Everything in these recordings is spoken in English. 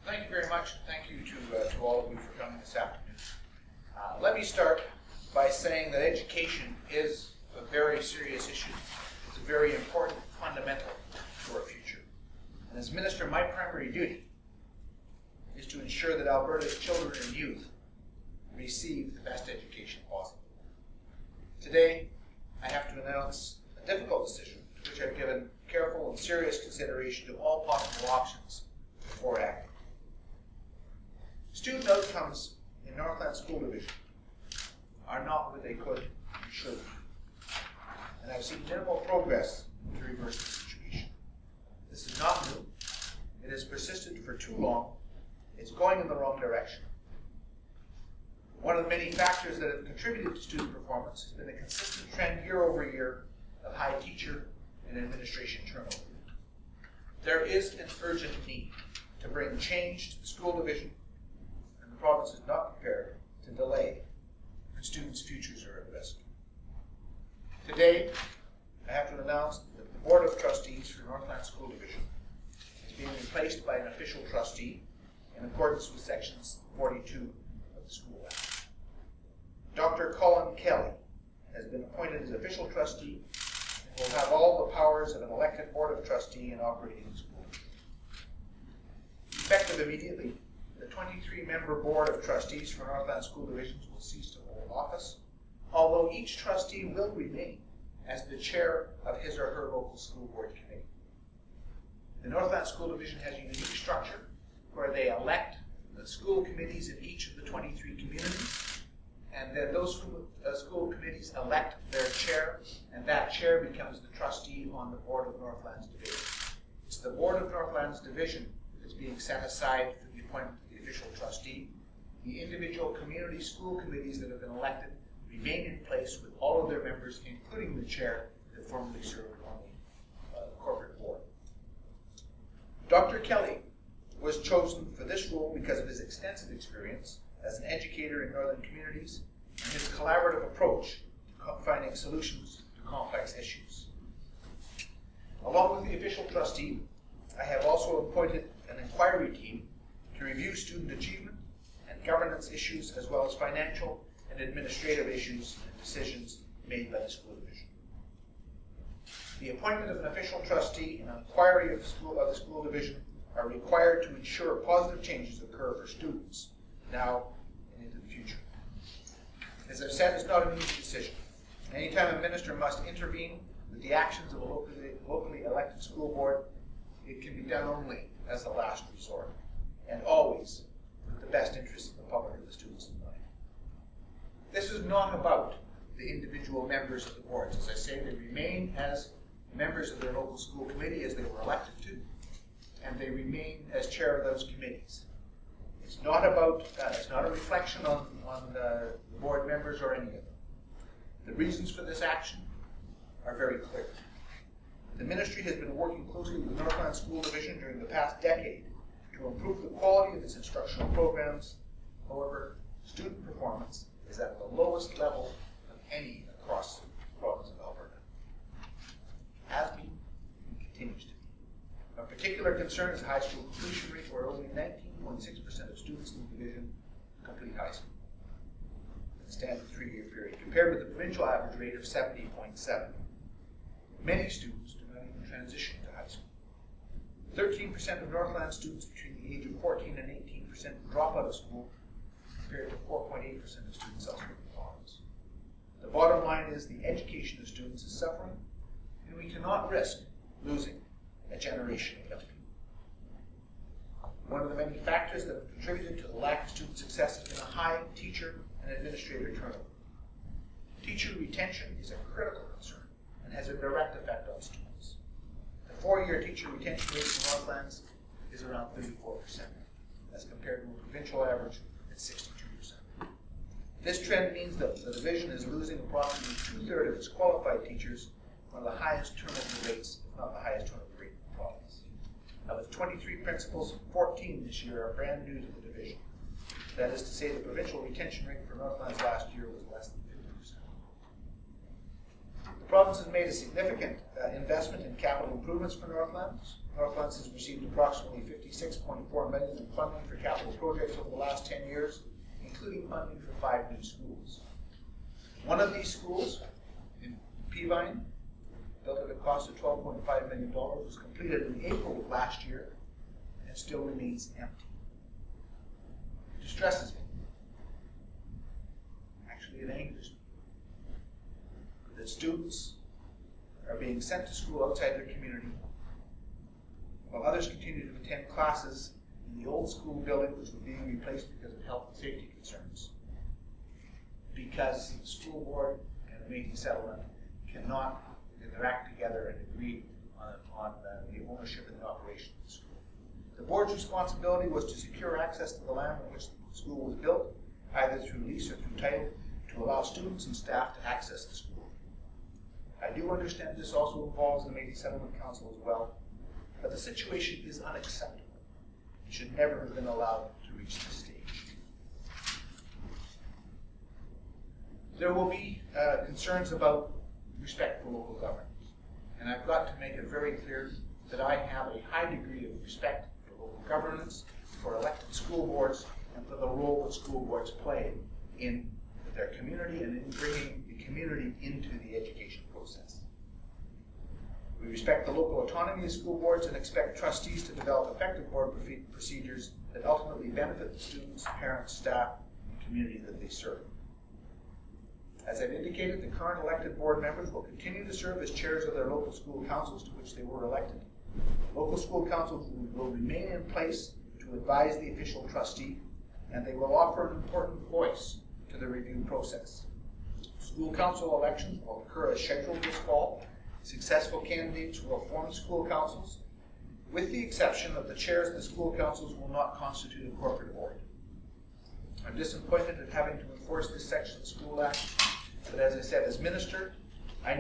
Thank you very much. Thank you to all of you for coming this afternoon. Let me start by saying that education is a very serious issue. It's a very important fundamental to our future. And as Minister, my primary duty is to ensure that Alberta's children and youth receive the best education possible. Today, I have to announce a difficult decision to which I've given careful and serious consideration to all possible options before acting. Student outcomes in Northland School Division are not what they could and should be. And I've seen minimal progress to reverse the situation. This is not new. It has persisted for too long. It's going in the wrong direction. One of the many factors that have contributed to student performance has been a consistent trend year over year of high teacher and administration turnover. There is an urgent need to bring change to the school division, and the province is not prepared to delay when students' futures are at risk. Today, I have to announce that the Board of Trustees for Northland School Division is being replaced by an official trustee in accordance with sections 42 of the School Act. Dr. Colin Kelly has been appointed as official trustee and will have all the powers of an elected Board of Trustee in operating the school. Effective immediately, the 23-member Board of Trustees for Northland School Divisions will cease to hold office, although each trustee will remain as the chair of his or her local school board committee. The Northland School Division has a unique structure where they elect the school committees in each of the 23 communities, and then those school committees elect their chair, and that chair becomes the trustee on the Board of Northland's Division. It's the Board of Northland's Division that's being set aside for the appointment of the official trustee. The individual community school committees that have been elected remain in place with all of their members, including the chair that formerly served on the corporate board. Dr. Kelly was chosen for this role because of his extensive experience as an educator in northern communities and his collaborative approach to finding solutions to complex issues. Along with the official trustee, I have also appointed an inquiry team to review student achievement and governance issues, as well as financial and administrative issues and decisions made by the school division. The appointment of an official trustee and an inquiry of the school division are required to ensure positive changes occur for students now and into the future. As I've said, it's not an easy decision. Anytime a minister must intervene with the actions of a locally elected school board, it can be done only as a last resort, and always with the best interests of the public and the students in mind. This is not about the individual members of the boards. As I say, they remain as members of their local school committee as they were elected to, and they remain as chair of those committees. It's not about, it's not a reflection on the board members or any of them. The reasons for this action are very clear. The ministry has been working closely with the Northland School Division during the past decade to improve the quality of its instructional programs. However, student performance is at the lowest level of any across the province of Alberta. Has been and continues to be. Of particular concern is high school completion rate, where only 19.6% of students in the division complete high school in the standard 3-year period, compared with the provincial average rate of 70.7%. Many students do not even transition to high school. 13% of Northland students between the age of 14 and 18% drop out of school, compared to 4.8% of students elsewhere in the province. The bottom line is the education of students is suffering, and we cannot risk losing a generation of young people. One of the many factors that have contributed to the lack of student success has been a high teacher and administrator turnover. Teacher retention is a critical concern and has a direct effect on students. The 4-year teacher retention rate for Northlands is around 34%, as compared to a provincial average at 62%. This trend means that the division is losing approximately 2/3 of its qualified teachers, one of the highest turnover rates, if not the highest turnover rate in the province. Now, with 23 principals, 14 this year are brand new to the division. That is to say, the provincial retention rate for Northlands last year was less than 50%. The The province has made a significant investment in capital improvements for Northlands. Northlands has received approximately $56.4 million in funding for capital projects over the last 10 years, including funding for 5 new schools. One of these schools, in Peavine, built at a cost of $12.5 million, was completed in April of last year and still remains empty. It distresses me. Actually, it angers me that students are being sent to school outside their community while others continue to attend classes in the old school building, which was being replaced because of health and safety concerns, because the school board and the Métis settlement cannot get their act together and agree on the ownership and the operation of the school. The board's responsibility was to secure access to the land on which the school was built, either through lease or through title, to allow students and staff to access the school. I do understand this also involves the Métis Settlement Council as well, but the situation is unacceptable. It should never have been allowed to reach this stage. There will be concerns about respect for local government, and I've got to make it very clear that I have a high degree of respect for local governance, for elected school boards, and for the role that school boards play in their community and in bringing the community into the education process. We respect the local autonomy of school boards and expect trustees to develop effective board procedures that ultimately benefit the students, parents, staff, and community that they serve. As I've indicated, the current elected board members will continue to serve as chairs of their local school councils to which they were elected. Local school councils will remain in place to advise the official trustee, and they will offer an important voice to the review process. School council elections will occur as scheduled this fall. Successful candidates will form school councils, with the exception of the chairs of the school councils will not constitute a corporate board. I'm disappointed at having to enforce this section of the School Act, but as I said, as minister, I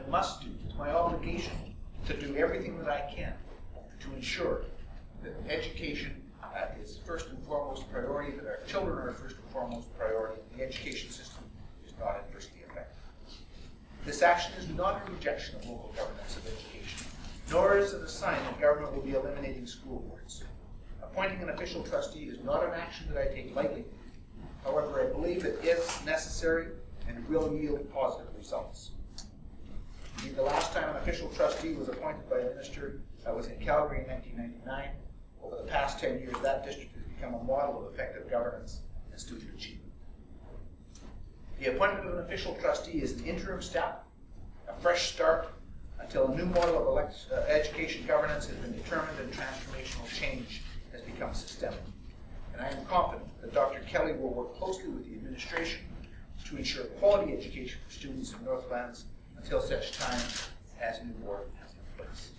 must do, it's my obligation to do everything that I can to ensure that education is first and foremost priority, that our children are first and foremost priority, and the education system is not adversely affected. This action is not a rejection of local governance of education, nor is it a sign that government will be eliminating school boards. Appointing an official trustee is not an action that I take lightly. However, I believe it is necessary and will yield positive results. Indeed, the last time an official trustee was appointed by a minister was in Calgary in 1999. Over the past 10 years, that district has become a model of effective governance and student achievement. The appointment of an official trustee is an interim step, a fresh start, until a new model of education governance has been determined and transformational change has become systemic. And I am confident that Dr. Kelly will work closely with the administration to ensure quality education for students in Northlands until such time as a new board has in place.